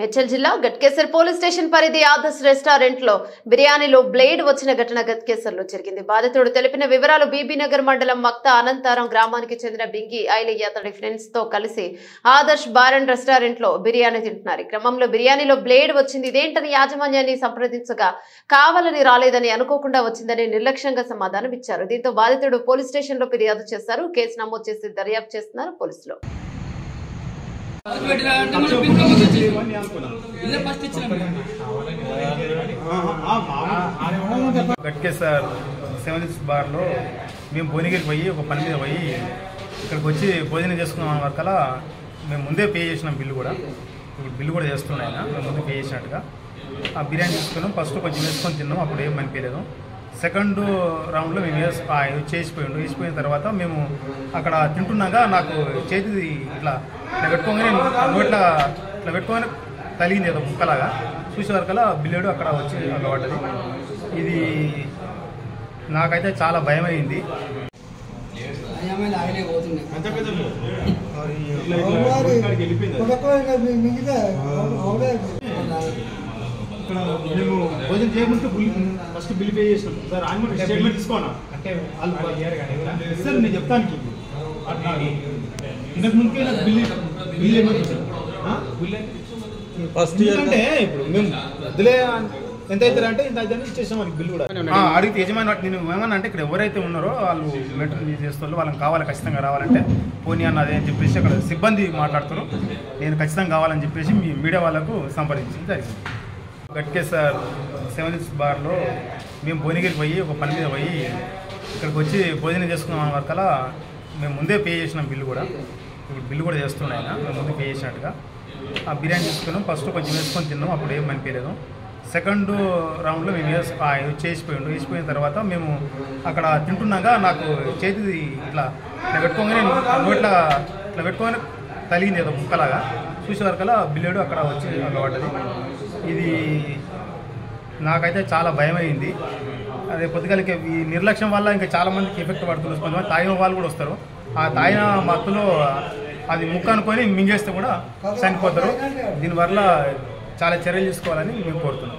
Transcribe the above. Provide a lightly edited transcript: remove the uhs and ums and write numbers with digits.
మేడ్చల్ జిల్లా Ghatkesar police station పరిధి Adarsh restaurant లో బిర్యానీలో బ్లేడ్ వచ్చిన ఘటన గట్కేసర్ లో జరిగింది. బాధితుడు తెలిపిన వివరాలు బీబీనగర్ మండలం మక్త అనంతారం గ్రామానికి చెందిన బింగి ఐలయ్య అతడి ఫ్రెండ్స్ తో కలిసి ఆదర్శ్ బార్ అండ్ రెస్టారెంట్ లో బిర్యానీ తింటున్నారు. ఈ క్రమంలో బిర్యానీలో బ్లేడ్ వచ్చింది. ఇదేంటని యాజమాన్యాన్ని సంప్రదించగా కావాలని రాలేదని, అనుకోకుండా వచ్చిందని నిర్లక్ష్యంగా సమాధానం ఇచ్చారు. దీంతో బాధితుడు పోలీస్ స్టేషన్ లో ఫిర్యాదు చేశారు. కేసు నమోదు చేసి దర్యాప్తు చేస్తున్నారు పోలీసులు. గట్కేసర్ 7 బార్ లో మేము భువనగిరికి పోయి ఒక పని మీద పోయి ఇక్కడికి వచ్చి భోజనం చేసుకున్నాం వరకలా మేము ముందే పే చేసినాం. బిల్లు కూడా ఇప్పుడు బిల్లు కూడా చేస్తున్నాయి. మేము ముందే పే చేసినట్టుగా ఆ బిర్యానీ తీసుకున్నాం. ఫస్ట్ కొంచెం వేసుకొని తిన్నాం, అప్పుడు ఏం అనిపించలేదు. సెకండ్ రౌండ్లో మేము వేసిపోయిన తర్వాత మేము అక్కడ తింటున్నాగా నాకు చేతి ఇట్లా పెట్టుకోగానే నోట్లా ఇట్లా పెట్టుకోగానే తలిగింది ఏదో ముక్కలాగా. చూసే వరకల్లా బిల్లేడు అక్కడ వచ్చి అక్కడ పడ్డది. ఇది నాకైతే చాలా భయం అయింది. ఇక్కడ మేము భోజనం చేయకుంటే ఫస్ట్ బిల్ పే చేసినాం సార్. ఆయన స్టేట్మెంట్ తీసుకోనా అంటే సార్ నేను చెప్తాను. ఇంతకు ముందుకే నాకు బిల్ ఫస్ట్ అంటే ఇప్పుడు మేము వద్దులే ఎంత అవుతారు అంటే ఇంత అయితే ఇచ్చేసాం మనకి బిల్ కూడా. అడిగితే యజమాని నేను ఏమన్నా అంటే ఇక్కడ ఎవరైతే ఉన్నారో వాళ్ళు మెయింటైన్ చేస్తారు, వాళ్ళని కావాలి ఖచ్చితంగా రావాలంటే పోనీ అన్నది అని చెప్పేసి అక్కడ సిబ్బంది మాట్లాడుతారు. నేను ఖచ్చితంగా కావాలని చెప్పేసి మీ మీడియా వాళ్ళకు సంప్రదించడం జరిగింది. గట్కేసర్ 7 బార్ లో మేము భువనగిరికి పోయి ఒక పని మీద పోయి ఇక్కడికి వచ్చి భోజనం చేసుకున్నాం వరకలా మేము ముందే పే చేసినాం. బిల్లు కూడా ఇప్పుడు బిల్లు కూడా చేస్తున్నాయి. మేము ముందే పే చేసినట్టుగా ఆ బిర్యానీ తీసుకున్నాం. ఫస్ట్ కొంచెం వేసుకొని తిన్నాం, అప్పుడు ఏం అనిపించలేదు. సెకండ్ రౌండ్లో మేము వేసిపోయిన తర్వాత మేము అక్కడ తింటున్నాగా నాకు చేతి ఇట్లా పెట్టుకోగానే నోట్లా ఇట్లా పెట్టుకోగానే తలిగింది ఏదో ముక్కలాగా. చూసే వరకల్లా బిల్లేడు అక్కడ వచ్చి అక్కడ పడ్డది. ఇది నాకైతే చాలా భయం అయింది. అదే పొద్దుగాలకి ఈ నిర్లక్ష్యం వల్ల ఇంకా చాలా మందికి ఎఫెక్ట్ పడుతున్నారు. కొంతమంది తాగిన వాళ్ళు కూడా వస్తారు. ఆ తాగిన మత్తులో అది ముక్క అనుకొని మింగేస్తే కూడా చనిపోతారు. దీనివల్ల చాలా చర్యలు తీసుకోవాలని మేము కోరుతున్నాం.